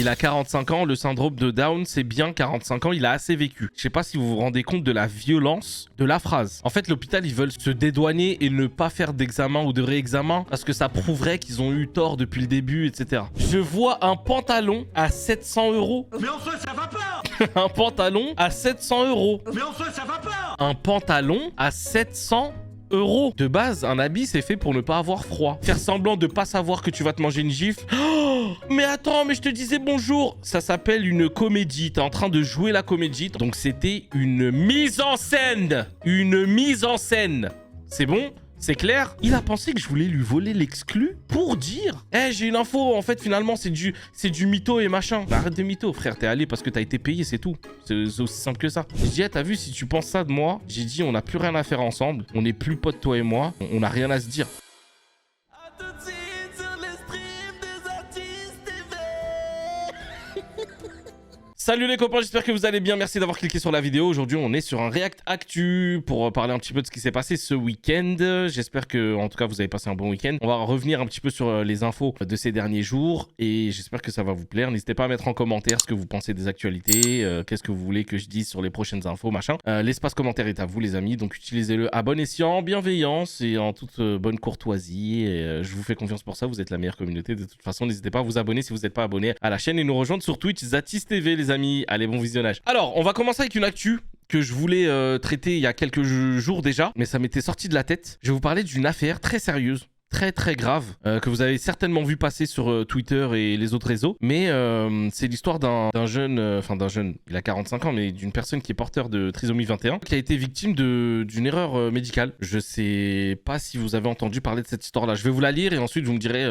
Il a 45 ans, le syndrome de Down, c'est bien 45 ans, il a assez vécu. Je sais pas si vous vous rendez compte de la violence de la phrase. En fait, l'hôpital, ils veulent se dédouaner et ne pas faire d'examen ou de réexamen parce que ça prouverait qu'ils ont eu tort depuis le début, etc. Je vois un pantalon à 700 €. Mais en soi, ça va pas. Un pantalon à 700 €. Mais en soi, ça va pas. Un pantalon à 700 €. De base, un habit, c'est fait pour ne pas avoir froid. Faire semblant de pas savoir que tu vas te manger une gifle. Oh, mais attends, mais je te disais bonjour. Ça s'appelle une comédie. T'es en train de jouer la comédie. Donc, c'était une mise en scène. Une mise en scène. C'est bon ? C'est clair? Il a pensé que je voulais lui voler l'exclu pour dire j'ai une info, en fait, finalement, c'est du mytho et machin. Bah, arrête de mytho, frère, t'es allé parce que t'as été payé, c'est tout. C'est aussi simple que ça. J'ai dit, t'as vu, si tu penses ça de moi, j'ai dit, on n'a plus rien à faire ensemble. On n'est plus potes, toi et moi. On n'a rien à se dire. Salut les copains, j'espère que vous allez bien. Merci d'avoir cliqué sur la vidéo. Aujourd'hui, on est sur un React Actu pour parler un petit peu de ce qui s'est passé ce week-end. J'espère que, en tout cas, vous avez passé un bon week-end. On va revenir un petit peu sur les infos de ces derniers jours et j'espère que ça va vous plaire. N'hésitez pas à mettre en commentaire ce que vous pensez des actualités, qu'est-ce que vous voulez que je dise sur les prochaines infos, machin. L'espace commentaire est à vous, les amis, donc utilisez-le à bon escient, bienveillance et en toute bonne courtoisie. Et, je vous fais confiance pour ça. Vous êtes la meilleure communauté. De toute façon, n'hésitez pas à vous abonner si vous n'êtes pas abonné à la chaîne et nous rejoindre sur Twitch, Zatis TV, les amis. Allez, bon visionnage. Alors, on va commencer avec une actu que je voulais traiter il y a quelques jours déjà, mais ça m'était sorti de la tête. Je vais vous parler d'une affaire très sérieuse, très grave, que vous avez certainement vu passer sur Twitter et les autres réseaux. Mais c'est l'histoire d'un jeune, il a 45 ans, mais d'une personne qui est porteur de trisomie 21, qui a été victime d'une erreur médicale. Je sais pas si vous avez entendu parler de cette histoire-là. Je vais vous la lire et ensuite vous me direz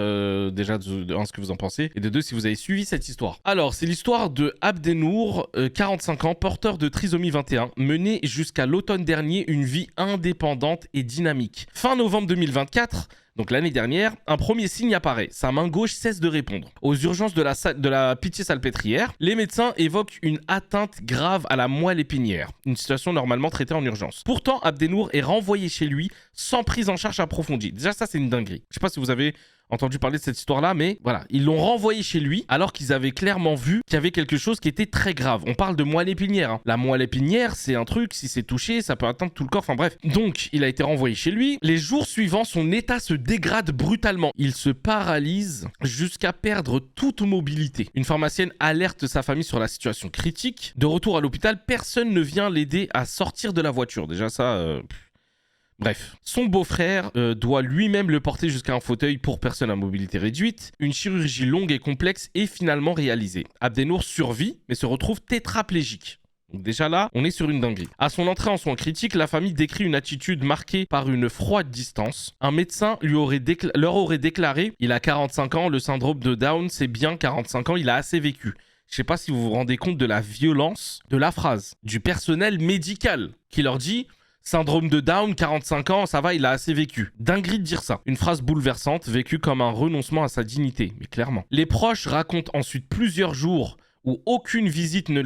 déjà de un, ce que vous en pensez, et de deux, si vous avez suivi cette histoire. Alors, c'est l'histoire de Abdenour, 45 ans, porteur de trisomie 21, mené jusqu'à l'automne dernier une vie indépendante et dynamique. Fin novembre 2024, donc l'année dernière, un premier signe apparaît. Sa main gauche cesse de répondre. Aux urgences de la Pitié-Salpêtrière, les médecins évoquent une atteinte grave à la moelle épinière, une situation normalement traitée en urgence. Pourtant, Abdenour est renvoyé chez lui sans prise en charge approfondie. Déjà, ça, c'est une dinguerie. Je sais pas si vous avez entendu parler de cette histoire-là, mais voilà, ils l'ont renvoyé chez lui alors qu'ils avaient clairement vu qu'il y avait quelque chose qui était très grave. On parle de moelle épinière. Hein. La moelle épinière, c'est un truc, si c'est touché, ça peut atteindre tout le corps, enfin bref. Donc, il a été renvoyé chez lui. Les jours suivants, son état se dégrade brutalement. Il se paralyse jusqu'à perdre toute mobilité. Une pharmacienne alerte sa famille sur la situation critique. De retour à l'hôpital, personne ne vient l'aider à sortir de la voiture. Déjà ça... Bref, son beau-frère doit lui-même le porter jusqu'à un fauteuil pour personnes à mobilité réduite. Une chirurgie longue et complexe est finalement réalisée. Abdenour survit, mais se retrouve tétraplégique. Donc déjà là, on est sur une dinguerie. À son entrée en soins critiques, la famille décrit une attitude marquée par une froide distance. Un médecin leur aurait déclaré « Il a 45 ans, le syndrome de Down, c'est bien 45 ans, il a assez vécu ». Je sais pas si vous vous rendez compte de la violence de la phrase. Du personnel médical qui leur dit... Syndrome de Down, 45 ans, ça va, il a assez vécu. Dinguerie de dire ça. Une phrase bouleversante, vécue comme un renoncement à sa dignité, mais clairement. Les proches racontent ensuite plusieurs jours où aucune visite ne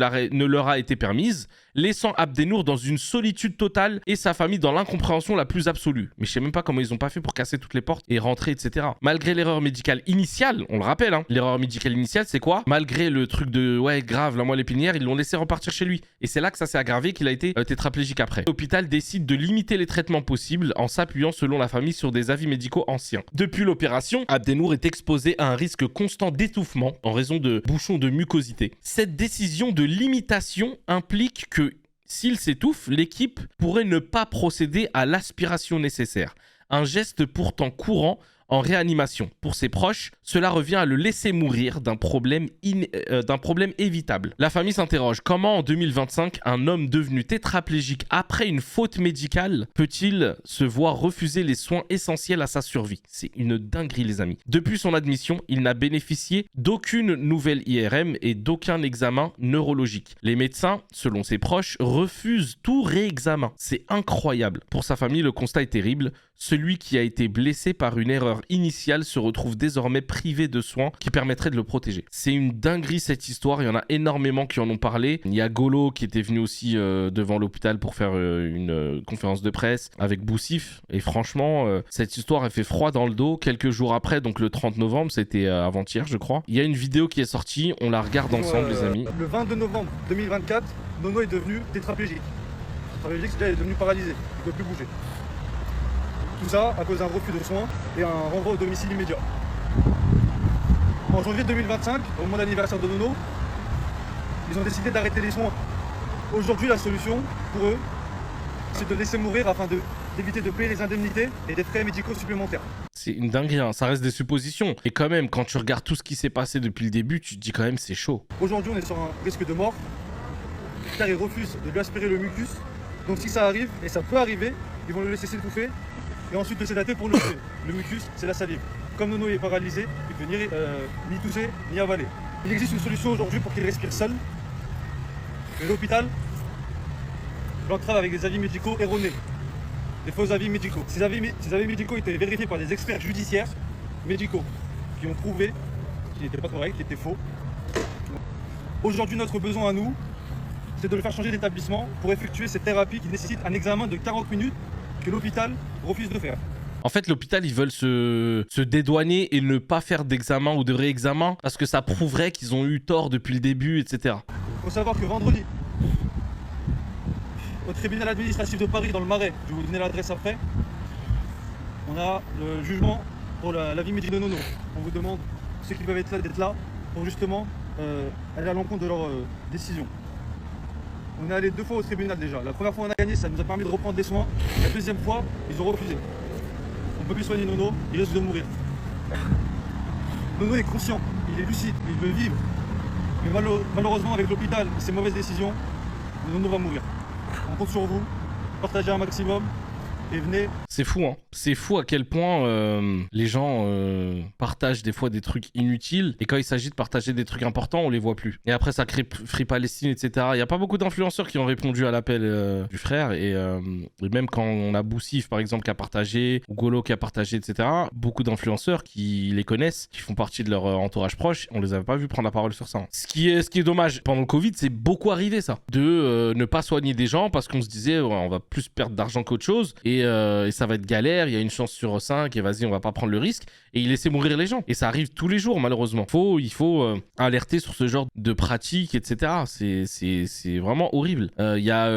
leur a été permise, laissant Abdenour dans une solitude totale et sa famille dans l'incompréhension la plus absolue. Mais je sais même pas comment ils ont pas fait pour casser toutes les portes et rentrer, etc. Malgré l'erreur médicale initiale, on le rappelle, hein, l'erreur médicale initiale, c'est quoi? Malgré le truc de, ouais, grave, la moelle épinière, ils l'ont laissé repartir chez lui. Et c'est là que ça s'est aggravé, qu'il a été tétraplégique après. L'hôpital décide de limiter les traitements possibles en s'appuyant, selon la famille, sur des avis médicaux anciens. Depuis l'opération, Abdenour est exposé à un risque constant d'étouffement en raison de bouchons de mucosité. Cette décision de limitation implique que s'il s'étouffe, l'équipe pourrait ne pas procéder à l'aspiration nécessaire. Un geste pourtant courant en réanimation. Pour ses proches, cela revient à le laisser mourir d'un problème évitable. La famille s'interroge, comment en 2025, un homme devenu tétraplégique après une faute médicale peut-il se voir refuser les soins essentiels à sa survie? C'est une dinguerie, les amis. Depuis son admission, il n'a bénéficié d'aucune nouvelle IRM et d'aucun examen neurologique. Les médecins, selon ses proches, refusent tout réexamen. C'est incroyable. Pour sa famille, le constat est terrible. Celui qui a été blessé par une erreur opérateur initial se retrouve désormais privé de soins qui permettraient de le protéger. C'est une dinguerie cette histoire, il y en a énormément qui en ont parlé. Il y a Golo qui était venu aussi devant l'hôpital pour faire une conférence de presse avec Boussif. Et franchement, cette histoire elle fait froid dans le dos. Quelques jours après, donc le 30 novembre, c'était avant-hier je crois, il y a une vidéo qui est sortie, on la regarde ensemble les amis. Le 22 novembre 2024, Nono est devenu tétraplégique. Tétraplégique, c'est-à-dire il est devenu paralysé, il ne peut plus bouger. Tout ça à cause d'un refus de soins et un renvoi au domicile immédiat. En janvier 2025, au moment de l'anniversaire de Nono, ils ont décidé d'arrêter les soins. Aujourd'hui, la solution pour eux, c'est de laisser mourir afin d'éviter de payer les indemnités et des frais médicaux supplémentaires. C'est une dinguerie, hein. Ça reste des suppositions. Et quand même, quand tu regardes tout ce qui s'est passé depuis le début, tu te dis quand même c'est chaud. Aujourd'hui, on est sur un risque de mort, car ils refusent de lui aspirer le mucus. Donc si ça arrive, et ça peut arriver, ils vont le laisser s'étouffer et ensuite le sédater pour le tuer. Le mucus, c'est la salive. Comme Nono est paralysé, il peut ni tousser, ni avaler. Il existe une solution aujourd'hui pour qu'il respire seul. Mais l'hôpital l'entrave avec des avis médicaux erronés, des faux avis médicaux. Ces avis médicaux étaient vérifiés par des experts judiciaires médicaux qui ont prouvé qu'ils n'étaient pas corrects, qu'ils étaient faux. Aujourd'hui, notre besoin à nous, c'est de le faire changer d'établissement pour effectuer cette thérapie qui nécessite un examen de 40 minutes que l'hôpital refuse de faire. En fait, l'hôpital, ils veulent se dédouaner et ne pas faire d'examen ou de réexamen parce que ça prouverait qu'ils ont eu tort depuis le début, etc. Il faut savoir que vendredi, au tribunal administratif de Paris, dans le Marais, je vais vous donner l'adresse après, on a le jugement pour l'avis médical de Nono. On vous demande ceux qui peuvent être là d'être là pour justement aller à l'encontre de leur décision. On est allé 2 fois au tribunal déjà. La première fois on a gagné, ça nous a permis de reprendre des soins. La deuxième fois, ils ont refusé. On ne peut plus soigner Nono, il risque de mourir. Nono est conscient, il est lucide, il veut vivre. Mais malheureusement avec l'hôpital et ses mauvaises décisions, Nono va mourir. On compte sur vous, partagez un maximum et venez. C'est fou, hein. C'est fou à quel point les gens partagent des fois des trucs inutiles et quand il s'agit de partager des trucs importants, on les voit plus. Et après, ça crée Free Palestine, etc. Il n'y a pas beaucoup d'influenceurs qui ont répondu à l'appel du frère et même quand on a Boussif, par exemple, qui a partagé, ou Golo qui a partagé, etc., beaucoup d'influenceurs qui les connaissent, qui font partie de leur entourage proche, on les avait pas vus prendre la parole sur ça. Hein. Ce qui est dommage, pendant le Covid, c'est beaucoup arrivé ça, de ne pas soigner des gens parce qu'on se disait ouais, on va plus perdre d'argent qu'autre chose et ça va être galère, il y a une chance sur 5 et vas-y on va pas prendre le risque et il laissait mourir les gens et ça arrive tous les jours malheureusement. Il faut alerter sur ce genre de pratiques, etc. C'est vraiment horrible. Il y a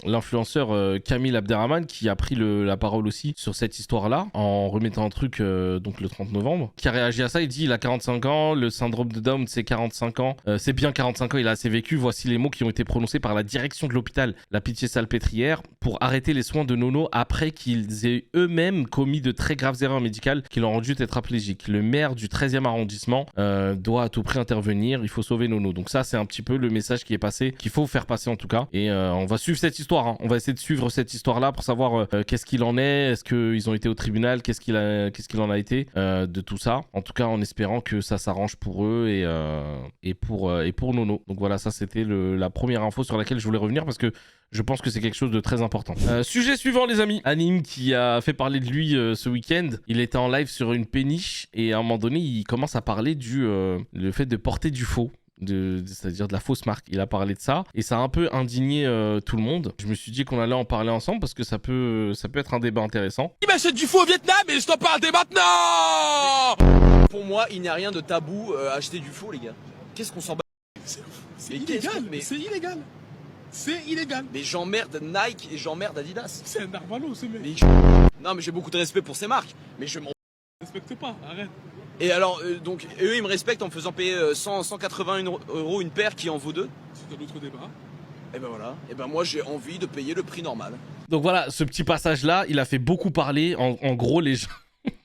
l'influenceur Camille Abderrahmane qui a pris la parole aussi sur cette histoire-là en remettant un truc donc le 30 novembre, qui a réagi à ça. Il dit il a 45 ans, le syndrome de Down c'est 45 ans, c'est bien 45 ans, il a assez vécu. Voici les mots qui ont été prononcés par la direction de l'hôpital La Pitié-Salpêtrière pour arrêter les soins de Nono après qu'ils aient eux-mêmes commis de très graves erreurs médicales qui l'ont rendu tétraplégique. Le maire du 13e arrondissement doit à tout prix intervenir, il faut sauver Nono. Donc ça c'est un petit peu le message qui est passé, qu'il faut faire passer en tout cas. Et on va suivre cette histoire, hein. On va essayer de suivre cette histoire-là pour savoir qu'est-ce qu'il en est, est-ce qu'ils ont été au tribunal, qu'est-ce qu'il en a été de tout ça. En tout cas en espérant que ça s'arrange pour eux et pour Nono. Donc voilà, ça c'était la première info sur laquelle je voulais revenir parce que je pense que c'est quelque chose de très important. Sujet suivant les amis. Anime qui a fait parler de lui ce week-end. Il était en live sur une péniche et à un moment donné il commence à parler le fait de porter du faux. C'est-à-dire de la fausse marque. Il a parlé de ça et ça a un peu indigné tout le monde. Je me suis dit qu'on allait en parler ensemble parce que ça peut être un débat intéressant. Il m'achète du faux au Vietnam et je t'en parle dès maintenant. Pour moi, il n'y a rien de tabou à acheter du faux, les gars. Qu'est-ce qu'on s'en bat? C'est illégal, mais c'est illégal. C'est illégal. Mais j'emmerde Nike et j'emmerde Adidas. C'est un Arvalo, ce mec. Non, mais j'ai beaucoup de respect pour ces marques. Mais je m'en respecte pas, arrête. Et alors, donc, eux, ils me respectent en me faisant payer 180 € une paire qui en vaut 2. C'est un autre débat. Et ben voilà. Et ben moi, j'ai envie de payer le prix normal. Donc voilà, ce petit passage-là, il a fait beaucoup parler. En gros, les gens...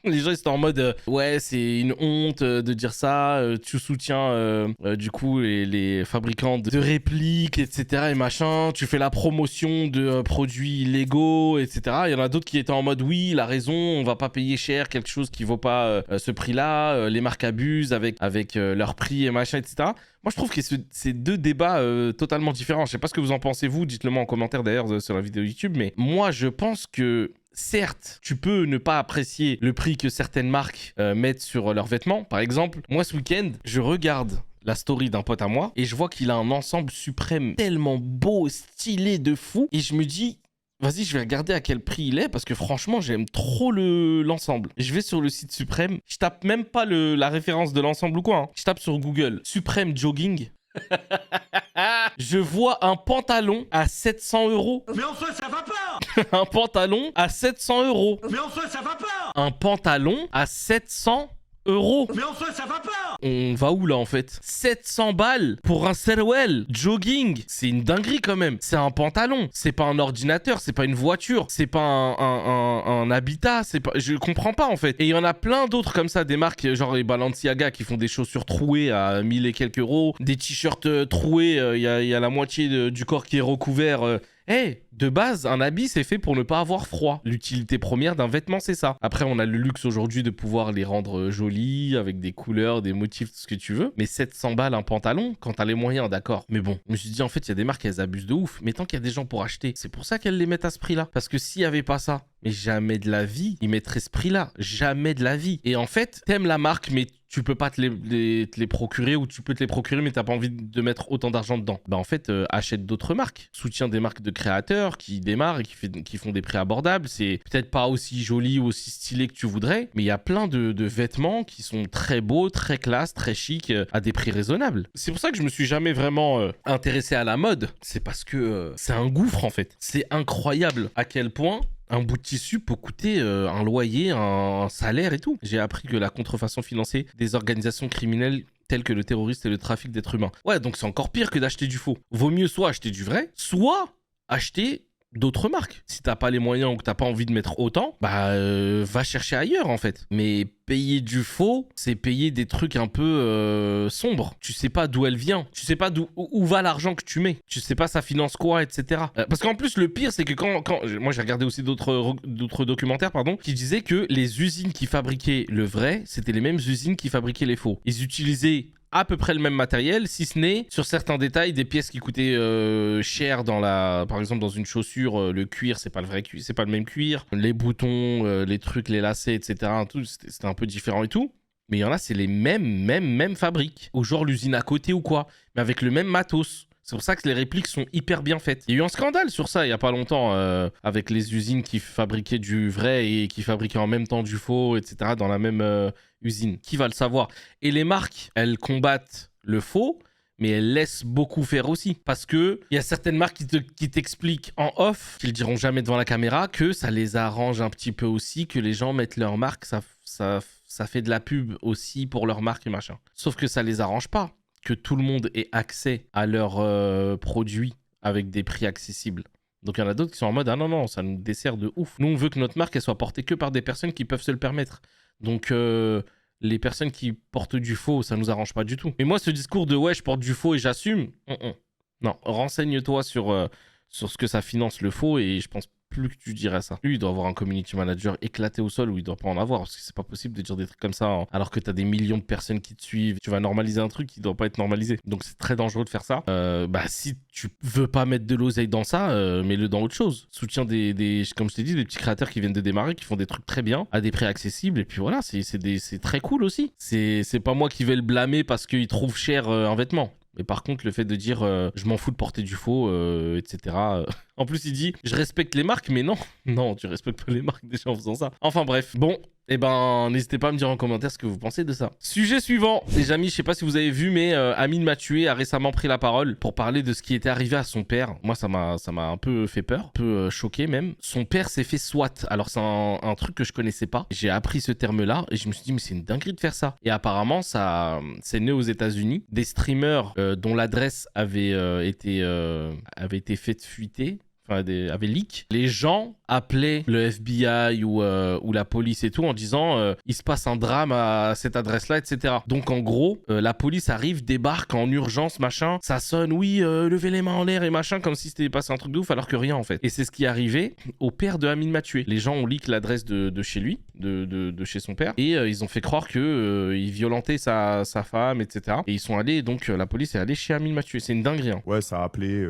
Les gens ils étaient en mode ouais c'est une honte de dire ça, tu soutiens du coup les fabricants de répliques etc et machin, tu fais la promotion de produits illégaux etc. Il y en a d'autres qui étaient en mode oui il a raison, on va pas payer cher quelque chose qui vaut pas ce prix là, les marques abusent avec leur prix et machin etc. Moi je trouve que c'est deux débats totalement différents. Je sais pas ce que vous en pensez vous, dites-le moi en commentaire d'ailleurs sur la vidéo YouTube, mais moi je pense que certes, tu peux ne pas apprécier le prix que certaines marques mettent sur leurs vêtements. Par exemple, moi ce week-end, je regarde la story d'un pote à moi et je vois qu'il a un ensemble Suprême tellement beau, stylé de fou. Et je me dis, vas-y, je vais regarder à quel prix il est parce que franchement, j'aime trop l'ensemble. Je vais sur le site Suprême. Je tape même pas la référence de l'ensemble ou quoi. Hein. Je tape sur Google Suprême Jogging. Je vois un pantalon à 700 €. Mais enfin, ça va pas. Un pantalon à 700 €. Mais enfin, ça va pas. Un pantalon à 700 €. Mais enfin, ça va pas. On va où là en fait? 700 balles pour un Serwell jogging. C'est une dinguerie quand même. C'est un pantalon. C'est pas un ordinateur. C'est pas une voiture. C'est pas un habitat. C'est pas... Je comprends pas en fait. Et il y en a plein d'autres comme ça. Des marques genre les Balenciaga qui font des chaussures trouées à 1000 et quelques euros. Des t-shirts troués. Il y a la moitié du corps qui est recouvert. De base, un habit, c'est fait pour ne pas avoir froid. L'utilité première d'un vêtement, c'est ça. Après, on a le luxe aujourd'hui de pouvoir les rendre jolis, avec des couleurs, des motifs, tout ce que tu veux. Mais 700 balles un pantalon, quand t'as les moyens, d'accord. Mais bon, je me suis dit, en fait, il y a des marques, elles abusent de ouf. Mais tant qu'il y a des gens pour acheter, c'est pour ça qu'elles les mettent à ce prix-là. Parce que s'il n'y avait pas ça, mais jamais de la vie, ils mettraient ce prix-là. Jamais de la vie. Et en fait, t'aimes la marque, mais tu peux pas te les procurer ou tu peux te les procurer mais t'as pas envie de mettre autant d'argent dedans. Bah en fait, achète d'autres marques. Soutiens des marques de créateurs qui démarrent et qui font des prix abordables. C'est peut-être pas aussi joli ou aussi stylé que tu voudrais, mais il y a plein de vêtements qui sont très beaux, très classe, très chic, à des prix raisonnables. C'est pour ça que je me suis jamais vraiment intéressé à la mode. C'est parce que c'est un gouffre en fait. C'est incroyable à quel point un bout de tissu peut coûter un loyer, un salaire et tout. J'ai appris que la contrefaçon finançait des organisations criminelles telles que le terrorisme et le trafic d'êtres humains. Ouais, donc c'est encore pire que d'acheter du faux. Vaut mieux soit acheter du vrai, soit acheter d'autres marques. Si t'as pas les moyens ou que t'as pas envie de mettre autant, bah va chercher ailleurs en fait. Mais payer du faux, c'est payer des trucs un peu sombres. Tu sais pas d'où elle vient. Tu sais pas où va l'argent que tu mets. Tu sais pas ça finance quoi, etc. Parce qu'en plus le pire c'est que quand moi j'ai regardé aussi d'autres documentaires qui disaient que les usines qui fabriquaient le vrai, c'était les mêmes usines qui fabriquaient les faux. Ils utilisaient à peu près le même matériel, si ce n'est sur certains détails, des pièces qui coûtaient cher par exemple dans une chaussure, le cuir, c'est pas le vrai cuir, c'est pas le même cuir, les boutons, les trucs, les lacets, etc. Tout, c'était un peu différent et tout. Mais il y en a, c'est les mêmes fabriques, ou genre l'usine à côté ou quoi, mais avec le même matos. C'est pour ça que les répliques sont hyper bien faites. Il y a eu un scandale sur ça il y a pas longtemps avec les usines qui fabriquaient du vrai et qui fabriquaient en même temps du faux, etc. dans la même usine. Qui va le savoir? Et les marques, elles combattent le faux, mais elles laissent beaucoup faire aussi. Parce que il y a certaines marques qui t'expliquent en off, qu'ils diront jamais devant la caméra, que ça les arrange un petit peu aussi, que les gens mettent leur marque, ça fait de la pub aussi pour leur marque et machin. Sauf que ça les arrange pas que tout le monde ait accès à leurs produits avec des prix accessibles. Donc il y en a d'autres qui sont en mode « Ah non, ça nous dessert de ouf. Nous, on veut que notre marque elle soit portée que par des personnes qui peuvent se le permettre. Donc les personnes qui portent du faux, ça nous arrange pas du tout. » Mais moi, ce discours de « Ouais, je porte du faux et j'assume », non, renseigne-toi sur ce que ça finance le faux et je pense plus que tu dirais ça. Lui, il doit avoir un community manager éclaté au sol ou il doit pas en avoir parce que c'est pas possible de dire des trucs comme ça alors que t'as des millions de personnes qui te suivent. Tu vas normaliser un truc qui doit pas être normalisé. Donc c'est très dangereux de faire ça. Si tu veux pas mettre de l'oseille dans ça, mets-le dans autre chose. Soutiens comme je t'ai dit, des petits créateurs qui viennent de démarrer, qui font des trucs très bien à des prix accessibles et puis voilà, c'est très cool aussi. C'est pas moi qui vais le blâmer parce qu'il trouve cher un vêtement. Mais par contre, le fait de dire je m'en fous de porter du faux, etc. En plus, il dit je respecte les marques, mais non. Non, tu respectes pas les marques déjà en faisant ça. Enfin bref, bon. Eh ben, n'hésitez pas à me dire en commentaire ce que vous pensez de ça. Sujet suivant. Les amis, je sais pas si vous avez vu, mais Amine Mathieu a récemment pris la parole pour parler de ce qui était arrivé à son père. Moi, ça m'a un peu fait peur, un peu choqué même. Son père s'est fait SWAT. Alors, c'est un truc que je connaissais pas. J'ai appris ce terme-là et je me suis dit, mais c'est une dinguerie de faire ça. Et apparemment, c'est né aux États-Unis. Des streamers dont l'adresse avait été faite fuiter. Enfin, avait leak. Les gens appelaient le FBI ou la police et tout en disant il se passe un drame à cette adresse-là, etc. Donc en gros, la police arrive, débarque en urgence, machin. Ça sonne, oui, levez les mains en l'air et machin, comme si c'était passé un truc de ouf, alors que rien en fait. Et c'est ce qui est arrivé au père de Amine Mathieu. Les gens ont leak l'adresse de chez lui. de chez son père. Et ils ont fait croire que il violentait sa femme, etc. Et ils sont allés, donc la police est allée chez Amine Mathieu. C'est une dinguerie. Hein. Ouais, ça a appelé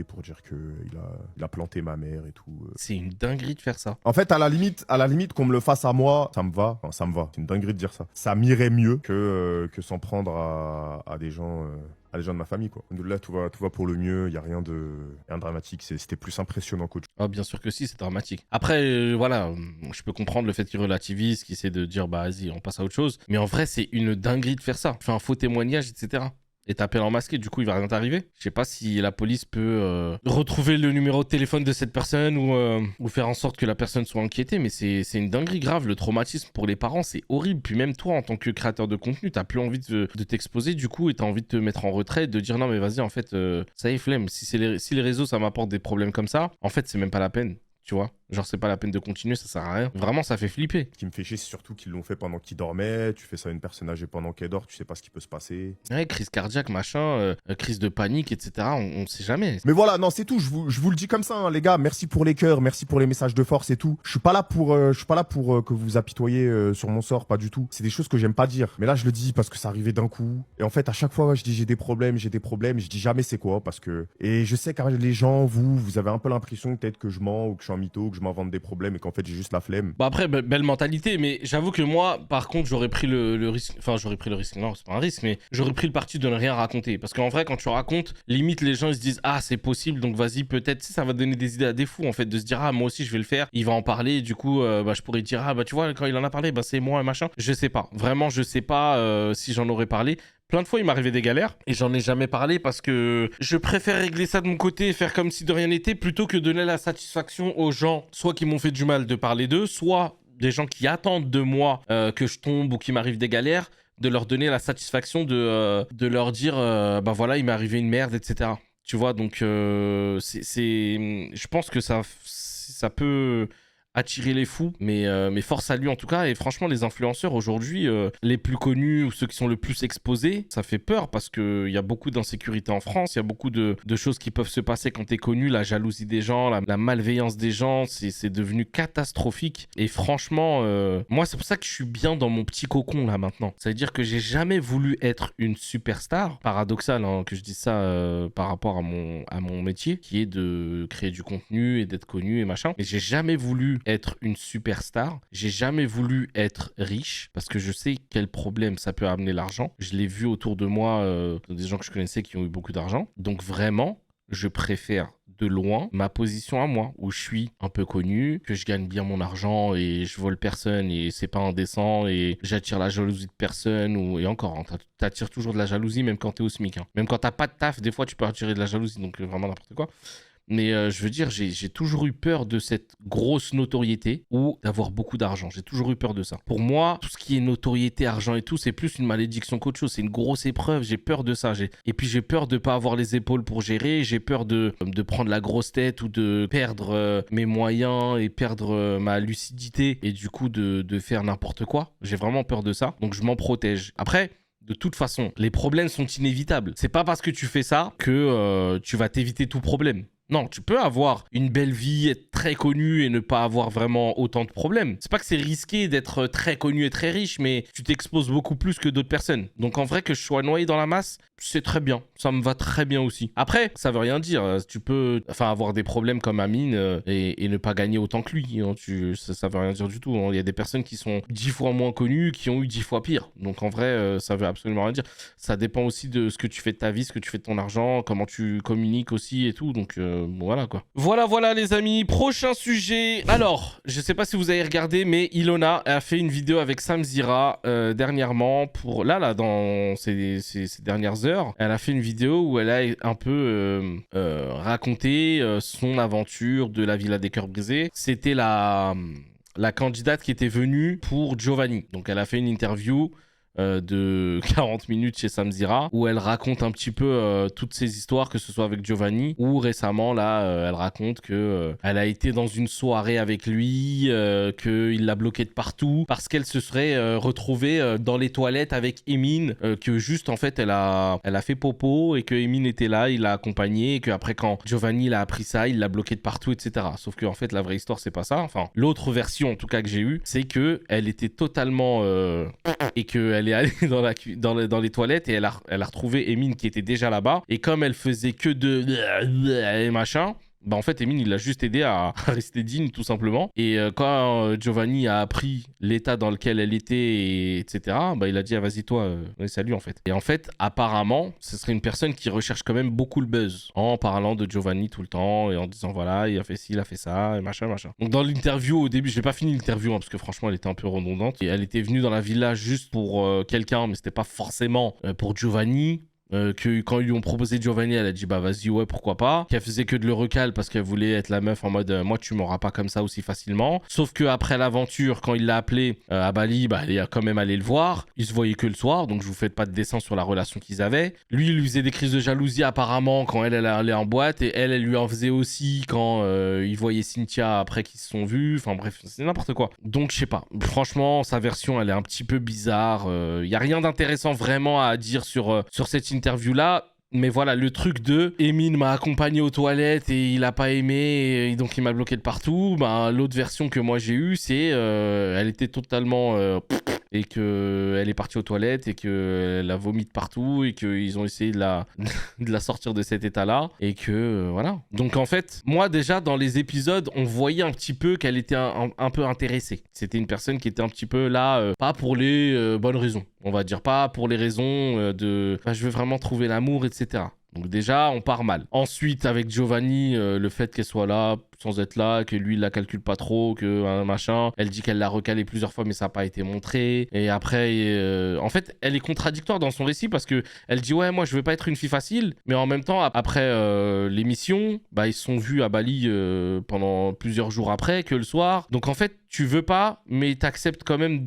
pour dire qu'il a planté ma mère et tout. C'est une dinguerie de faire ça. En fait, à la limite qu'on me le fasse à moi, ça me va. Enfin, ça me va. C'est une dinguerie de dire ça. Ça m'irait mieux que s'en prendre à des gens... à des gens de ma famille, quoi. Là, tout va pour le mieux, il n'y a rien de dramatique, c'était plus impressionnant qu'autre chose. Ah, bien sûr que si, c'est dramatique. Après, voilà, je peux comprendre le fait qu'il relativise, qu'il essaie de dire, bah vas-y, on passe à autre chose. Mais en vrai, c'est une dinguerie de faire ça. Tu fais un faux témoignage, etc. Et t'appelles en masqué, du coup, il va rien t'arriver. Je sais pas si la police peut retrouver le numéro de téléphone de cette personne ou faire en sorte que la personne soit inquiétée, mais c'est une dinguerie grave. Le traumatisme pour les parents, c'est horrible. Puis même toi, en tant que créateur de contenu, t'as plus envie de t'exposer, du coup, et t'as envie de te mettre en retrait, de dire non, mais vas-y, en fait, ça y est, flemme. Si les réseaux, ça m'apporte des problèmes comme ça, en fait, c'est même pas la peine. Tu vois, genre c'est pas la peine de continuer, ça sert à rien. Vraiment, ça fait flipper. Ce qui me fait chier, c'est surtout qu'ils l'ont fait pendant qu'il dormait. Tu fais ça à une personne âgée pendant qu'elle dort, tu sais pas ce qui peut se passer. Ouais, crise cardiaque, machin, crise de panique, etc. On sait jamais. Mais voilà, non, c'est tout. Je vous le dis comme ça, hein, les gars. Merci pour les cœurs, merci pour les messages de force et tout. Je suis pas là pour que vous vous apitoyez sur mon sort, pas du tout. C'est des choses que j'aime pas dire. Mais là, je le dis parce que ça arrivait d'un coup. Et en fait, à chaque fois, je dis j'ai des problèmes. Je dis jamais c'est quoi parce que. Et je sais que les gens, vous avez un peu l'impression peut-être que je mens ou que je suis un mytho, que je m'invente des problèmes et qu'en fait j'ai juste la flemme. Bah après, belle mentalité, mais j'avoue que moi, par contre, j'aurais pris le risque. Enfin, j'aurais pris le risque. Non, c'est pas un risque, mais j'aurais pris le parti de ne rien raconter. Parce qu'en vrai, quand tu racontes, limite les gens ils se disent ah c'est possible, donc vas-y peut-être. Si ça va donner des idées à des fous en fait, de se dire ah moi aussi je vais le faire. Il va en parler, et du coup bah je pourrais dire ah bah tu vois quand il en a parlé, bah c'est moi et machin. Je sais pas. Vraiment, je sais pas si j'en aurais parlé. Plein de fois, il m'arrivait des galères et j'en ai jamais parlé parce que je préfère régler ça de mon côté et faire comme si de rien n'était plutôt que donner la satisfaction aux gens, soit qui m'ont fait du mal de parler d'eux, soit des gens qui attendent de moi que je tombe ou qu'il m'arrive des galères, de leur donner la satisfaction de leur dire bah voilà, il m'est arrivé une merde, etc. Tu vois, donc je pense que ça peut attirer les fous, mais force à lui en tout cas. Et franchement, les influenceurs aujourd'hui, les plus connus ou ceux qui sont le plus exposés, ça fait peur parce qu'il y a beaucoup d'insécurité en France, il y a beaucoup de choses qui peuvent se passer quand t'es connu, la jalousie des gens, la malveillance des gens, c'est devenu catastrophique. Et franchement, moi c'est pour ça que je suis bien dans mon petit cocon là maintenant. Ça veut dire que j'ai jamais voulu être une superstar, paradoxal hein, que je dise ça par rapport à mon métier, qui est de créer du contenu et d'être connu et machin, mais j'ai jamais voulu être une superstar. J'ai jamais voulu être riche parce que je sais quel problème ça peut amener l'argent. Je l'ai vu autour de moi, des gens que je connaissais qui ont eu beaucoup d'argent. Donc vraiment, je préfère de loin ma position à moi où je suis un peu connu, que je gagne bien mon argent et je vole personne et c'est pas indécent et j'attire la jalousie de personne et encore, hein, t'attires toujours de la jalousie même quand t'es au SMIC. Hein. Même quand t'as pas de taf, des fois tu peux attirer de la jalousie, donc vraiment n'importe quoi. Mais je veux dire, j'ai toujours eu peur de cette grosse notoriété ou d'avoir beaucoup d'argent. J'ai toujours eu peur de ça. Pour moi, tout ce qui est notoriété, argent et tout, c'est plus une malédiction qu'autre chose. C'est une grosse épreuve. J'ai peur de ça. Et puis j'ai peur de ne pas avoir les épaules pour gérer. J'ai peur de prendre la grosse tête ou de perdre mes moyens et perdre ma lucidité et du coup de faire n'importe quoi. J'ai vraiment peur de ça. Donc je m'en protège. Après... De toute façon, les problèmes sont inévitables. C'est pas parce que tu fais ça que tu vas t'éviter tout problème. Non, tu peux avoir une belle vie, être très connu et ne pas avoir vraiment autant de problèmes. C'est pas que c'est risqué d'être très connu et très riche, mais tu t'exposes beaucoup plus que d'autres personnes. Donc en vrai, que je sois noyé dans la masse, c'est très bien. Ça me va très bien aussi. Après, ça veut rien dire. Tu peux avoir des problèmes comme Amine et ne pas gagner autant que lui. Hein. Ça veut rien dire du tout. Hein. Il y a des personnes qui sont 10 fois moins connues, qui ont eu 10 fois pire. Donc en vrai, ça veut absolument rien dire. Ça dépend aussi de ce que tu fais de ta vie, ce que tu fais de ton argent, comment tu communiques aussi et tout. Donc voilà quoi. Voilà les amis. Prochain sujet. Alors, je sais pas si vous avez regardé, mais Ilona a fait une vidéo avec Sam Zira dernièrement pour là dans ces dernières heures. Elle a fait une vidéo où elle a un peu raconté son aventure de la Villa des Cœurs Brisés. C'était la candidate qui était venue pour Giovanni. Donc elle a fait une interview de 40 minutes chez Samzira où elle raconte un petit peu toutes ces histoires, que ce soit avec Giovanni ou récemment là, elle raconte que elle a été dans une soirée avec lui, qu'il l'a bloqué de partout parce qu'elle se serait retrouvée dans les toilettes avec Emin, que juste en fait elle a fait popo et que Emin était là, il l'a accompagné et qu'après quand Giovanni l'a appris ça, il l'a bloqué de partout, etc. Sauf que en fait la vraie histoire c'est pas ça. Enfin, l'autre version en tout cas que j'ai eue, c'est que elle était totalement et qu'elle est allée dans les toilettes et elle a retrouvé Emin qui était déjà là-bas, et comme elle faisait que de et machin, bah en fait Emin il l'a juste aidé à rester digne tout simplement, et quand Giovanni a appris l'état dans lequel elle était et etc, bah il a dit ah, vas-y toi salut en fait. Et en fait apparemment ce serait une personne qui recherche quand même beaucoup le buzz en parlant de Giovanni tout le temps et en disant voilà il a fait ci, il a fait ça et machin. Donc dans l'interview au début, j'ai pas fini l'interview parce que franchement elle était un peu redondante, et elle était venue dans la villa juste pour quelqu'un, mais c'était pas forcément pour Giovanni. Que quand ils lui ont proposé Giovanni, elle a dit bah vas-y ouais pourquoi pas, qu'elle faisait que de le recal parce qu'elle voulait être la meuf en mode moi tu m'auras pas comme ça aussi facilement. Sauf que après l'aventure, quand il l'a appelé à Bali, bah elle est quand même allée le voir, ils se voyaient que le soir, donc je vous fais pas de dessin sur la relation qu'ils avaient. Lui il lui faisait des crises de jalousie apparemment quand elle allait en boîte, et elle lui en faisait aussi quand il voyait Cynthia après qu'ils se sont vus, enfin bref c'est n'importe quoi. Donc je sais pas, franchement sa version elle est un petit peu bizarre, y a rien d'intéressant vraiment à dire sur cette interview là. Mais voilà, le truc de Emin m'a accompagné aux toilettes et il a pas aimé et donc il m'a bloqué de partout. Bah, l'autre version que moi j'ai eue, c'est elle était totalement et qu'elle est partie aux toilettes et qu'elle a vomi de partout et qu'ils ont essayé de la sortir de cet état-là et que voilà. Donc en fait, moi déjà dans les épisodes, on voyait un petit peu qu'elle était un peu intéressée. C'était une personne qui était un petit peu là, pas pour les bonnes raisons, on va dire, pas pour les raisons de je veux vraiment trouver l'amour, etc. Donc déjà, on part mal. Ensuite, avec Giovanni, le fait qu'elle soit là sans être là, que lui, il la calcule pas trop, que machin. Elle dit qu'elle l'a recalé plusieurs fois, mais ça n'a pas été montré. Et après, en fait, elle est contradictoire dans son récit parce que elle dit ouais, moi, je veux pas être une fille facile, mais en même temps, après l'émission, bah ils se sont vus à Bali pendant plusieurs jours après, que le soir. Donc en fait, tu veux pas, mais t'acceptes quand même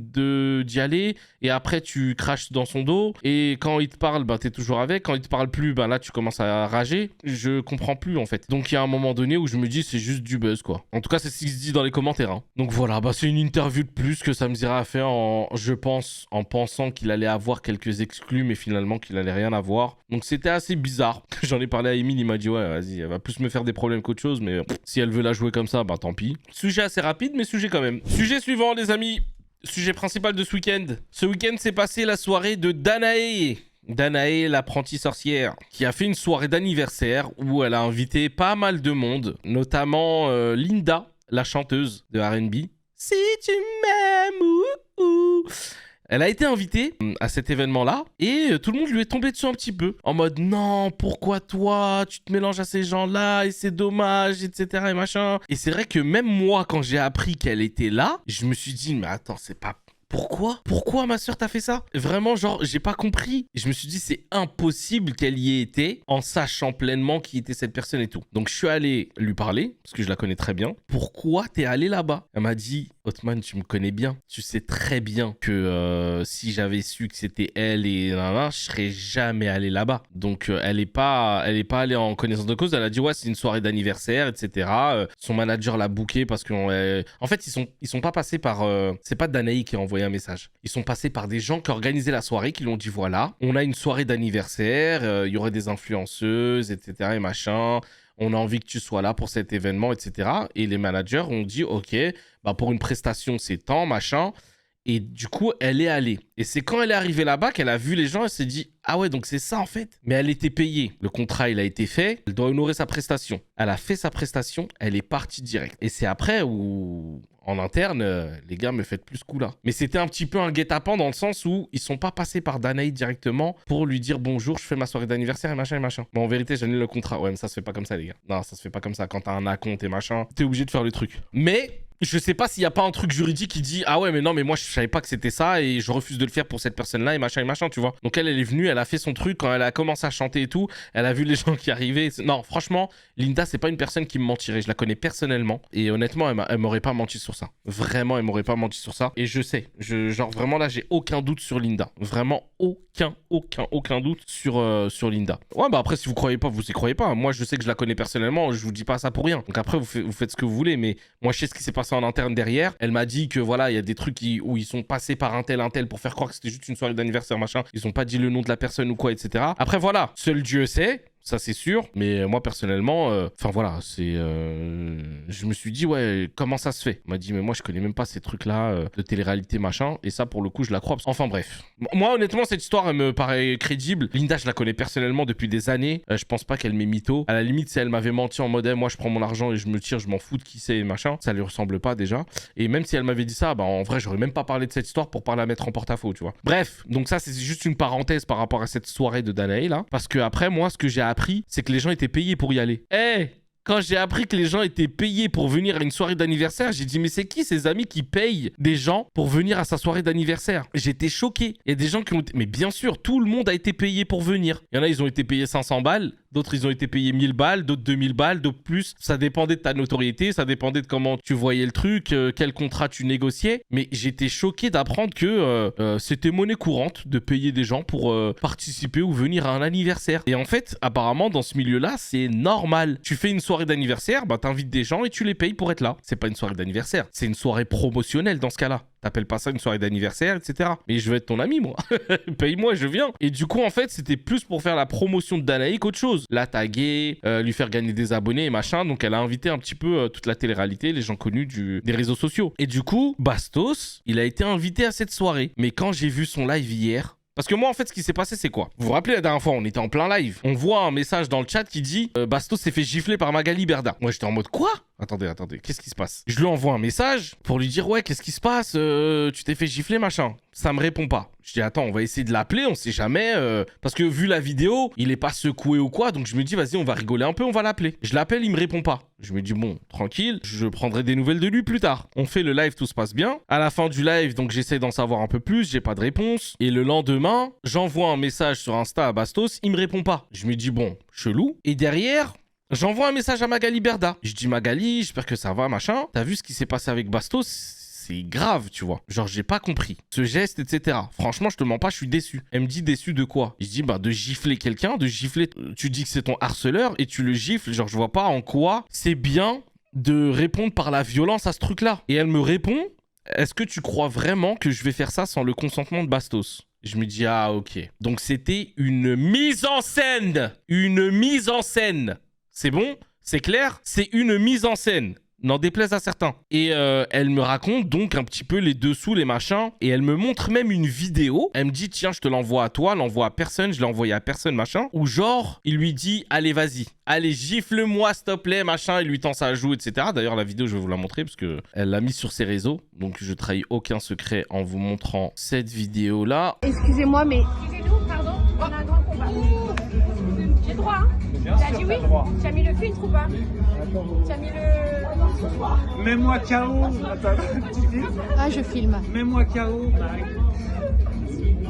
d'y aller. Et après, tu craches dans son dos. Et quand il te parle, bah t'es toujours avec. Quand il te parle plus, bah là, tu commences à rager. Je comprends plus en fait. Donc il y a un moment donné où je me dis c'est juste du buzz quoi. En tout cas c'est ce qui se dit dans les commentaires hein. Donc voilà, bah c'est une interview de plus que Samzira a fait je pense en pensant qu'il allait avoir quelques exclus, mais finalement qu'il allait rien avoir. Donc c'était assez bizarre. J'en ai parlé à Emile, il m'a dit ouais vas-y, elle va plus me faire des problèmes qu'autre chose, mais si elle veut la jouer comme ça, bah tant pis. Sujet assez rapide mais sujet quand même. Sujet suivant les amis. Sujet principal de ce week-end. Ce week-end s'est passé la soirée de Danae. Danae, l'apprentie sorcière, qui a fait une soirée d'anniversaire où elle a invité pas mal de monde, notamment Linda, la chanteuse de R&B. Si tu m'aimes, ouh. Elle a été invitée à cet événement-là et tout le monde lui est tombé dessus un petit peu. En mode non, pourquoi toi, tu te mélanges à ces gens-là et c'est dommage, etc. et machin. Et c'est vrai que même moi, quand j'ai appris qu'elle était là, je me suis dit mais attends, c'est pas... Pourquoi ma soeur t'a fait ça? Vraiment, genre, j'ai pas compris. Et je me suis dit, c'est impossible qu'elle y ait été en sachant pleinement qui était cette personne et tout. Donc, je suis allé lui parler, parce que je la connais très bien. Pourquoi t'es allé là-bas? Elle m'a dit, Othman, tu me connais bien. Tu sais très bien que si j'avais su que c'était elle et je serais jamais allé là-bas. Donc, elle est pas allée en connaissance de cause. Elle a dit, ouais, c'est une soirée d'anniversaire, etc. Son manager l'a booké parce que... En fait, ils sont pas passés par... c'est pas Danae qui a envoyé un message. Ils sont passés par des gens qui organisaient la soirée, qui lui ont dit voilà, on a une soirée d'anniversaire, il y aurait des influenceuses, etc. et machin. On a envie que tu sois là pour cet événement, etc. Et les managers ont dit ok, bah pour une prestation c'est tant, machin. Et du coup, elle est allée. Et c'est quand elle est arrivée là-bas qu'elle a vu les gens, elle s'est dit ah ouais, donc c'est ça en fait. Mais elle était payée. Le contrat, il a été fait. Elle doit honorer sa prestation. Elle a fait sa prestation, elle est partie direct. Et c'est après où, en interne, les gars me faites plus ce coup-là. Mais c'était un petit peu un guet-apens dans le sens où ils sont pas passés par Danae directement pour lui dire bonjour, je fais ma soirée d'anniversaire et machin et machin. Mais en vérité, j'annule le contrat. Ouais, mais ça se fait pas comme ça, les gars. Non, ça se fait pas comme ça. Quand t'as un acompte et machin, t'es obligé de faire le truc. Mais Je sais pas s'il y a pas un truc juridique qui dit ah ouais mais non mais moi je savais pas que c'était ça et je refuse de le faire pour cette personne-là et machin, tu vois. Donc elle est venue, elle a fait son truc quand elle a commencé à chanter et tout, elle a vu les gens qui arrivaient. Non, franchement, Linda c'est pas une personne qui me mentirait, je la connais personnellement et honnêtement elle m'aurait pas menti sur ça. Vraiment, elle m'aurait pas menti sur ça et je sais, genre vraiment là j'ai aucun doute sur Linda. Vraiment aucun doute sur Linda. Ouais bah après si vous croyez pas, vous y croyez pas. Moi je sais que je la connais personnellement, je vous dis pas ça pour rien. Donc après vous faites ce que vous voulez mais moi je sais ce qui s'est passé en interne derrière. Elle m'a dit que voilà, il y a des trucs où ils sont passés par un tel pour faire croire que c'était juste une soirée d'anniversaire, machin. Ils ont pas dit le nom de la personne ou quoi, etc. Après voilà, seul Dieu sait. Ça c'est sûr, mais moi personnellement, enfin voilà, je me suis dit ouais, comment ça se fait? On m'a dit mais moi je connais même pas ces trucs-là de télé-réalité machin, et ça pour le coup je la crois. Enfin bref, moi honnêtement cette histoire elle me paraît crédible. Linda je la connais personnellement depuis des années, je pense pas qu'elle m'ait mytho. À la limite si elle m'avait menti en mode moi je prends mon argent et je me tire, je m'en fous de qui c'est machin, ça lui ressemble pas déjà. Et même si elle m'avait dit ça, bah en vrai j'aurais même pas parlé de cette histoire pour pas la mettre en porte-à-faux, tu vois. Bref, donc ça c'est juste une parenthèse par rapport à cette soirée de Danae là, parce que après moi ce que j'ai appris, c'est que les gens étaient payés pour y aller. Quand j'ai appris que les gens étaient payés pour venir à une soirée d'anniversaire, j'ai dit mais c'est qui ces amis qui payent des gens pour venir à sa soirée d'anniversaire? J'étais choqué. Il y a des gens qui ont été... Mais bien sûr, tout le monde a été payé pour venir. Il y en a, ils ont été payés 500 balles. D'autres, ils ont été payés 1000 balles, d'autres 2000 balles, d'autres plus. Ça dépendait de ta notoriété, ça dépendait de comment tu voyais le truc, quel contrat tu négociais. Mais j'étais choqué d'apprendre que c'était monnaie courante de payer des gens pour participer ou venir à un anniversaire. Et en fait, apparemment, dans ce milieu-là, c'est normal. Tu fais une soirée d'anniversaire, bah t'invites des gens et tu les payes pour être là. C'est pas une soirée d'anniversaire, c'est une soirée promotionnelle dans ce cas-là. T'appelles pas ça une soirée d'anniversaire, etc. Mais je veux être ton ami, moi. Paye-moi, je viens. Et du coup, en fait, c'était plus pour faire la promotion de Danae qu'autre chose. La taguer, lui faire gagner des abonnés et machin. Donc, elle a invité un petit peu toute la télé-réalité, les gens connus des réseaux sociaux. Et du coup, Bastos, il a été invité à cette soirée. Mais quand j'ai vu son live hier... Parce que moi, en fait, ce qui s'est passé, c'est quoi? Vous vous rappelez la dernière fois, on était en plein live. On voit un message dans le chat qui dit Bastos s'est fait gifler par Magali Berda. Moi, j'étais en mode quoi? Attendez, qu'est-ce qui se passe? Je lui envoie un message pour lui dire ouais, qu'est-ce qui se passe? Tu t'es fait gifler, machin. Ça me répond pas. Je dis attends, on va essayer de l'appeler, on sait jamais. Parce que vu la vidéo, il est pas secoué ou quoi, donc je me dis vas-y, on va rigoler un peu, on va l'appeler. Je l'appelle, il me répond pas. Je me dis bon, tranquille, je prendrai des nouvelles de lui plus tard. On fait le live, tout se passe bien. À la fin du live, donc j'essaie d'en savoir un peu plus, j'ai pas de réponse. Et le lendemain, j'envoie un message sur Insta à Bastos, il me répond pas. Je me dis bon, chelou. Et derrière... j'envoie un message à Magali Berda. Je dis Magali, j'espère que ça va, machin. T'as vu ce qui s'est passé avec Bastos? C'est grave, tu vois. Genre, j'ai pas compris. Ce geste, etc. Franchement, je te mens pas, je suis déçu. Elle me dit déçu de quoi? Je dis, bah, de gifler quelqu'un, de gifler... Tu dis que c'est ton harceleur et tu le gifles. Genre, je vois pas en quoi c'est bien de répondre par la violence à ce truc-là. Et elle me répond, est-ce que tu crois vraiment que je vais faire ça sans le consentement de Bastos? Je me dis, ah, ok. Donc, c'était une mise en scène. Une mise en scène. C'est bon? C'est clair? C'est une mise en scène. N'en déplaise à certains. Et elle me raconte donc un petit peu les dessous, les machins. Et elle me montre même une vidéo. Elle me dit, tiens, je te l'envoie à toi. L'envoie à personne. Je l'ai envoyé à personne, machin. Où genre, il lui dit, allez, vas-y. Allez, gifle-moi, s'il te plaît, machin. Il lui tend sa joue, etc. D'ailleurs, la vidéo, je vais vous la montrer parce que elle l'a mise sur ses réseaux. Donc, je trahis aucun secret en vous montrant cette vidéo-là. Excusez-moi, mais... Excusez-nous, pardon. On a un grand combat. J'ai droit, hein? T'as dit oui? Tu as mis le filtre ou pas? Tu as mis le... Mets-moi KO. Ah, je filme. Mets-moi KO.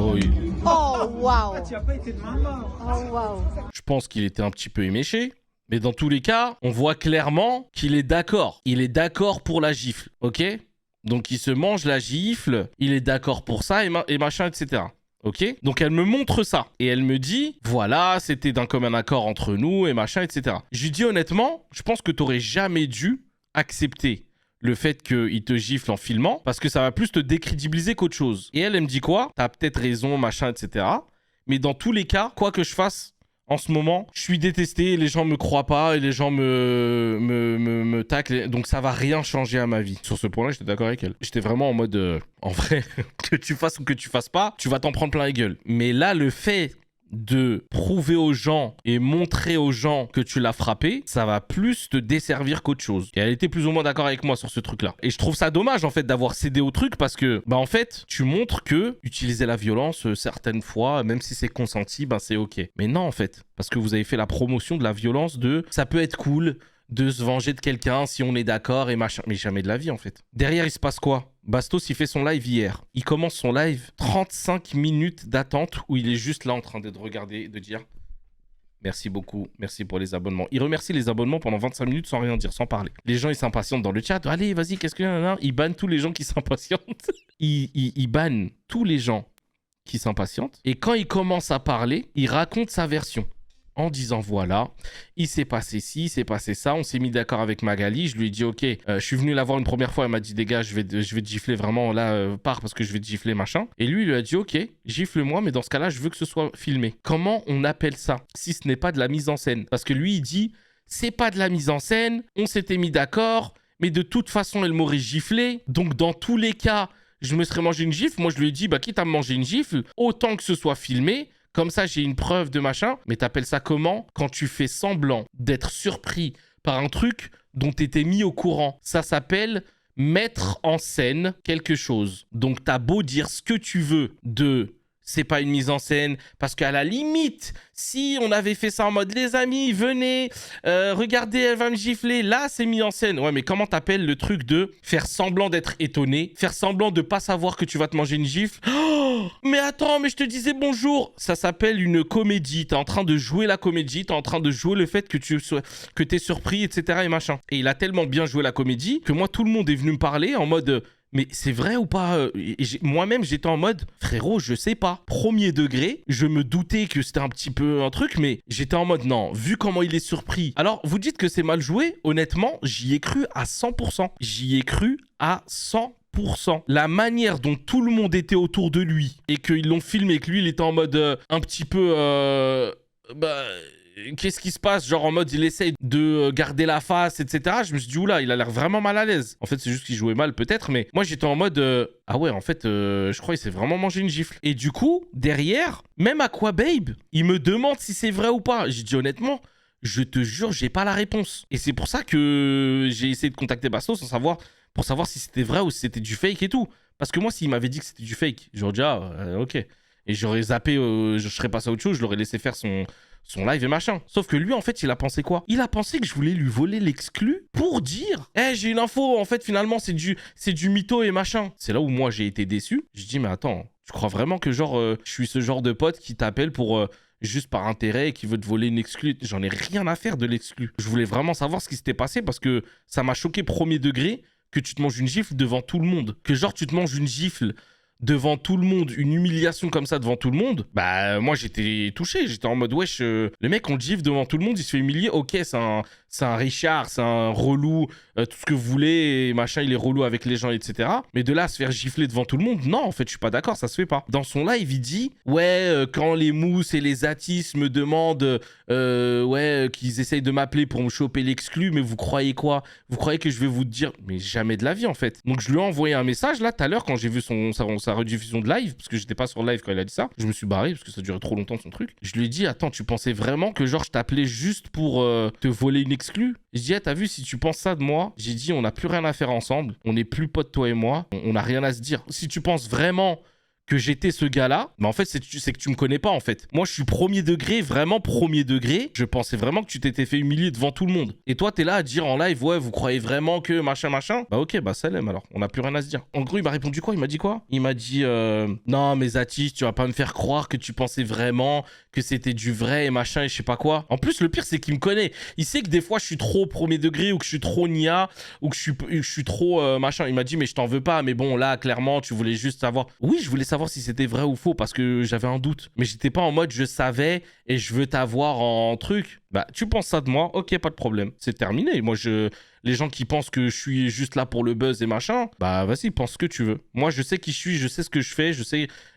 Oui. Oh, waouh. Tu n'as pas été de main mort. Oh, waouh. Je pense qu'il était un petit peu éméché. Mais dans tous les cas, on voit clairement qu'il est d'accord. Il est d'accord pour la gifle, ok? Donc il se mange la gifle, il est d'accord pour ça et machin, etc. Ok? Donc elle me montre ça. Et elle me dit, voilà, c'était d'un commun accord entre nous et machin, etc. Je lui dis honnêtement, je pense que t'aurais jamais dû accepter le fait qu'il te gifle en filmant, parce que ça va plus te décrédibiliser qu'autre chose. Et elle me dit quoi? T'as peut-être raison, machin, etc. Mais dans tous les cas, quoi que je fasse, en ce moment, je suis détesté, les gens me croient pas et les gens me taclent. Donc ça va rien changer à ma vie. Sur ce point-là, j'étais d'accord avec elle. J'étais vraiment en mode, en vrai, que tu fasses ou que tu fasses pas, tu vas t'en prendre plein la gueule. Mais là, le fait de prouver aux gens et montrer aux gens que tu l'as frappé, ça va plus te desservir qu'autre chose. Et elle était plus ou moins d'accord avec moi sur ce truc-là. Et je trouve ça dommage, en fait, d'avoir cédé au truc parce que, bah, en fait, tu montres que utiliser la violence, certaines fois, même si c'est consenti, bah, c'est ok. Mais non, en fait, parce que vous avez fait la promotion de la violence de ça peut être cool de se venger de quelqu'un si on est d'accord et machin. Mais jamais de la vie, en fait. Derrière, il se passe quoi? Bastos, il fait son live hier. Il commence son live, 35 minutes d'attente où il est juste là en train de regarder, de dire merci beaucoup, merci pour les abonnements. Il remercie les abonnements pendant 25 minutes sans rien dire, sans parler. Les gens, ils s'impatientent dans le chat. Allez, vas-y, qu'est-ce que... Il banne tous les gens qui s'impatientent. il banne tous les gens qui s'impatientent. Et quand il commence à parler, il raconte sa version. En disant voilà, il s'est passé ci, il s'est passé ça, on s'est mis d'accord avec Magali, je lui ai dit ok, je suis venu la voir une première fois, elle m'a dit les gars, je vais te gifler vraiment là, pars parce que je vais te gifler machin. Et lui, il lui a dit ok, gifle-moi, mais dans ce cas-là, je veux que ce soit filmé. Comment on appelle ça si ce n'est pas de la mise en scène? Parce que lui, il dit c'est pas de la mise en scène, on s'était mis d'accord, mais de toute façon, elle m'aurait giflé, donc dans tous les cas, je me serais mangé une gifle. Moi, je lui ai dit bah quitte à me manger une gifle, autant que ce soit filmé. Comme ça, j'ai une preuve de machin. Mais t'appelles ça comment? Quand tu fais semblant d'être surpris par un truc dont t'étais mis au courant. Ça s'appelle mettre en scène quelque chose. Donc, t'as beau dire ce que tu veux de... C'est pas une mise en scène, parce qu'à la limite, si on avait fait ça en mode les amis, venez, regardez, elle va me gifler, là c'est mis en scène. Ouais, mais comment t'appelles le truc de faire semblant d'être étonné, faire semblant de pas savoir que tu vas te manger une gifle? Oh, mais attends, mais je te disais bonjour. Ça s'appelle une comédie. T'es en train de jouer la comédie, t'es en train de jouer le fait que t'es surpris, etc. et machin. Et il a tellement bien joué la comédie que moi, tout le monde est venu me parler en mode... Mais c'est vrai ou pas? Moi-même, j'étais en mode, frérot, je sais pas. Premier degré, je me doutais que c'était un petit peu un truc, mais j'étais en mode, non, vu comment il est surpris. Alors, vous dites que c'est mal joué? Honnêtement, j'y ai cru à 100%. J'y ai cru à 100%. La manière dont tout le monde était autour de lui et qu'ils l'ont filmé, que lui, il était en mode un petit peu... qu'est-ce qui se passe? Genre en mode il essaye de garder la face, etc. Je me suis dit oula, il a l'air vraiment mal à l'aise. En fait, c'est juste qu'il jouait mal peut-être, mais moi j'étais en mode ah ouais, en fait, je crois qu'il s'est vraiment mangé une gifle. Et du coup, derrière, même Aquababe, il me demande si c'est vrai ou pas. J'ai dit honnêtement, je te jure, j'ai pas la réponse. Et c'est pour ça que j'ai essayé de contacter Bastos pour savoir si c'était vrai ou si c'était du fake et tout. Parce que moi, s'il m'avait dit que c'était du fake, j'aurais dit ah ok. Et j'aurais zappé, je serais passé à autre chose, je l'aurais laissé faire son live et machin. Sauf que lui, en fait, il a pensé quoi? Il a pensé que je voulais lui voler l'exclu pour dire j'ai une info, en fait, finalement, c'est du mytho et machin. C'est là où moi, j'ai été déçu. Je dis, mais attends, tu crois vraiment que genre, je suis ce genre de pote qui t'appelle pour... juste par intérêt et qui veut te voler une exclue? J'en ai rien à faire de l'exclu. Je voulais vraiment savoir ce qui s'était passé parce que ça m'a choqué premier degré que tu te manges une gifle devant tout le monde. Que genre, tu te manges une gifle devant tout le monde, une humiliation comme ça devant tout le monde, bah moi j'étais touché, j'étais en mode wesh, le mec on le gifle devant tout le monde, il se fait humilier, ok c'est un Richard, c'est un relou, tout ce que vous voulez, et machin, il est relou avec les gens, etc. Mais de là à se faire gifler devant tout le monde, non, en fait je suis pas d'accord, ça se fait pas. Dans son live il dit, ouais, quand les mousses et les atis me demandent, ouais, qu'ils essayent de m'appeler pour me choper l'exclu, mais vous croyez quoi? Vous croyez que je vais vous dire? Mais jamais de la vie en fait. Donc je lui ai envoyé un message là tout à l'heure quand j'ai vu sa rediffusion de live, parce que j'étais pas sur live quand il a dit ça. Je me suis barré parce que ça durait trop longtemps son truc. Je lui ai dit, attends, tu pensais vraiment que genre je t'appelais juste pour te voler une exclue? Je dis, t'as vu, si tu penses ça de moi, j'ai dit, on n'a plus rien à faire ensemble, on n'est plus potes toi et moi, on n'a rien à se dire. Si tu penses vraiment que j'étais ce gars-là, mais en fait, c'est que tu me connais pas, en fait. Moi, je suis premier degré, vraiment premier degré. Je pensais vraiment que tu t'étais fait humilier devant tout le monde. Et toi, t'es là à dire en live, ouais, vous croyez vraiment que machin, machin? Bah ok, bah ça l'aime alors. On n'a plus rien à se dire. En gros, il m'a répondu quoi? Il m'a dit quoi? Il m'a dit, non, mais Zatis, tu vas pas me faire croire que tu pensais vraiment que c'était du vrai et machin et je sais pas quoi. En plus, le pire, c'est qu'il me connaît. Il sait que des fois, je suis trop premier degré ou que je suis trop nia ou que je suis trop machin. Il m'a dit, mais je t'en veux pas. Mais bon, là, clairement, tu voulais juste savoir. Oui, je voulais savoir si c'était vrai ou faux parce que j'avais un doute. Mais j'étais pas en mode je savais et je veux t'avoir en truc. Bah, tu penses ça de moi? Ok, pas de problème. C'est terminé. Moi, les gens qui pensent que je suis juste là pour le buzz et machin, bah vas-y, pense ce que tu veux. Moi, je sais qui je suis, je sais ce que je fais,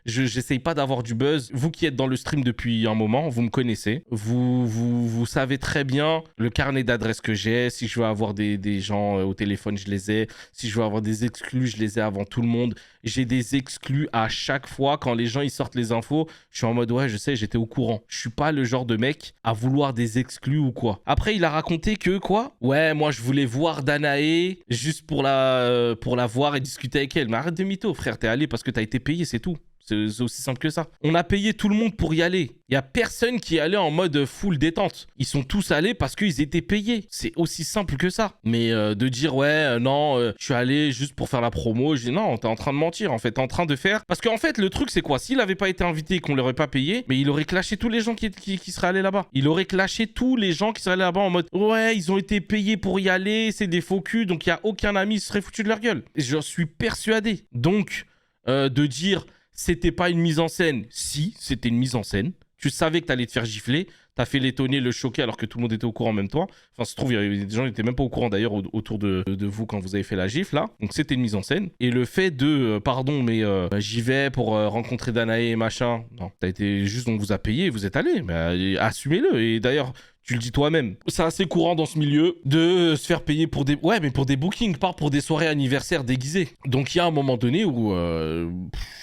j'essaye pas d'avoir du buzz. Vous qui êtes dans le stream depuis un moment, vous me connaissez. Vous savez très bien le carnet d'adresses que j'ai. Si je veux avoir des gens au téléphone, je les ai. Si je veux avoir des exclus, je les ai avant tout le monde. J'ai des exclus à chaque fois. Quand les gens ils sortent les infos, je suis en mode ouais, je sais, j'étais au courant. Je suis pas le genre de mec à vouloir des exclus ou quoi. Après, il a raconté que quoi? Ouais, moi je voulais voir Danae juste pour la voir et discuter avec elle. Mais arrête de mytho, frère. T'es allé parce que t'as été payé, c'est tout. C'est aussi simple que ça. On a payé tout le monde pour y aller. Il y a personne qui est allé en mode full détente. Ils sont tous allés parce qu'ils étaient payés. C'est aussi simple que ça. Mais de dire ouais, non, je suis allé juste pour faire la promo, je dis non, t'es en train de mentir en fait. T'es en train de faire... Parce qu'en fait, le truc c'est quoi? S'il avait pas été invité et qu'on l'aurait pas payé, mais il aurait clashé tous les gens qui seraient allés là-bas. Il aurait clashé tous les gens qui seraient allés là-bas en mode ouais, ils ont été payés pour y aller, c'est des faux culs, donc il y a aucun ami qui serait foutu de leur gueule. Et j'en suis persuadé. Donc, de dire c'était pas une mise en scène, si, c'était une mise en scène. Tu savais que t'allais te faire gifler, t'as fait l'étonner, le choquer alors que tout le monde était au courant en même temps. Enfin, se trouve, il y avait des gens qui n'étaient même pas au courant d'ailleurs autour de vous quand vous avez fait la gifle là. Donc c'était une mise en scène. Et le fait de, pardon, mais j'y vais pour rencontrer Danae et machin. Non, t'as été juste, on vous a payé, vous êtes allé. Mais assumez-le. Et d'ailleurs, tu le dis toi-même. C'est assez courant dans ce milieu de se faire payer pour des... Ouais, mais pour des bookings, pas pour des soirées anniversaires déguisées. Donc il y a un moment donné où, je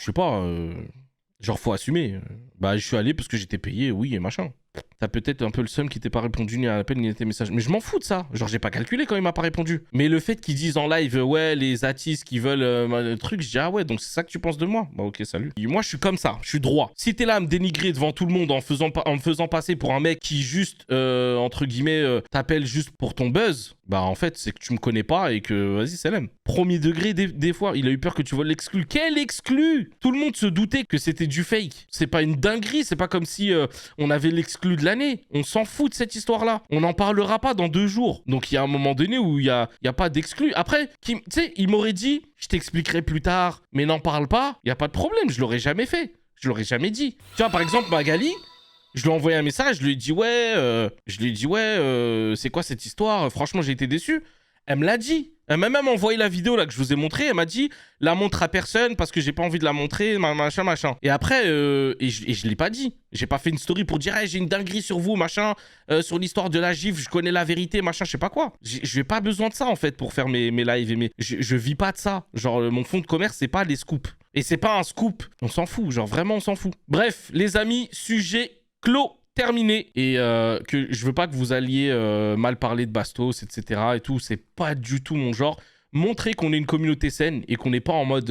sais pas, genre faut assumer. Bah je suis allé parce que j'étais payé, oui, et machin. T'as peut-être un peu le seum qui t'ait pas répondu ni à l'appel ni à tes messages. Mais je m'en fous de ça. Genre, j'ai pas calculé quand il m'a pas répondu. Mais le fait qu'ils disent en live, ouais, les artistes qui veulent le truc, je dis, ah ouais, donc c'est ça que tu penses de moi? Bah ok, salut. Et moi, je suis comme ça. Je suis droit. Si t'es là à me dénigrer devant tout le monde en me faisant passer pour un mec qui juste, entre guillemets, t'appelle juste pour ton buzz, bah en fait, c'est que tu me connais pas et que, vas-y, salam. Premier degré, des fois, il a eu peur que tu voles l'exclu. Quel exclu? Tout le monde se doutait que c'était du fake. C'est pas une dinguerie. C'est pas comme si on avait l'exclu de l'année. On s'en fout de cette histoire-là. On n'en parlera pas dans 2 jours. Donc il y a un moment donné où il y a pas d'exclu. Après, tu sais, il m'aurait dit, je t'expliquerai plus tard, mais n'en parle pas. Il y a pas de problème. Je l'aurais jamais fait. Je l'aurais jamais dit. Tu vois, par exemple, Magali, je lui ai envoyé un message. Je lui ai dit, ouais, c'est quoi cette histoire? Franchement, j'ai été déçu. Elle me l'a dit. Elle m'a même envoyé la vidéo là que je vous ai montrée. Elle m'a dit, la montre à personne parce que j'ai pas envie de la montrer, machin, machin. Et après, je l'ai pas dit. J'ai pas fait une story pour dire, hey, j'ai une dinguerie sur vous, machin, sur l'histoire de la gifle, je connais la vérité, machin, je sais pas quoi. J'ai pas besoin de ça en fait pour faire mes lives et je vis pas de ça. Genre, mon fonds de commerce, c'est pas les scoops. Et c'est pas un scoop. On s'en fout. Genre, vraiment, on s'en fout. Bref, les amis, sujet clos. Terminé. Et que je veux pas que vous alliez mal parler de Bastos, etc. et tout. C'est pas du tout mon genre. Montrer qu'on est une communauté saine et qu'on n'est pas en mode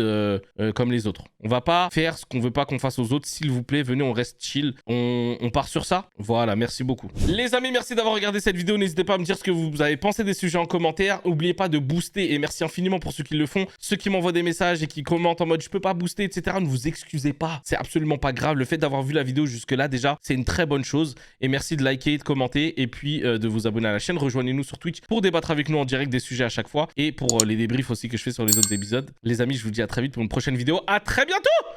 comme les autres. On va pas faire ce qu'on veut pas qu'on fasse aux autres. S'il vous plaît, venez, on reste chill. On part sur ça. Voilà, merci beaucoup. Les amis, merci d'avoir regardé cette vidéo. N'hésitez pas à me dire ce que vous avez pensé des sujets en commentaire. N'oubliez pas de booster et merci infiniment pour ceux qui le font. Ceux qui m'envoient des messages et qui commentent en mode je peux pas booster, etc. Ne vous excusez pas. C'est absolument pas grave. Le fait d'avoir vu la vidéo jusque-là, déjà, c'est une très bonne chose. Et merci de liker, de commenter et puis de vous abonner à la chaîne. Rejoignez-nous sur Twitch pour débattre avec nous en direct des sujets à chaque fois et pour les débriefs aussi que je fais sur les autres épisodes. Les amis, je vous dis à très vite pour une prochaine vidéo. À très bientôt!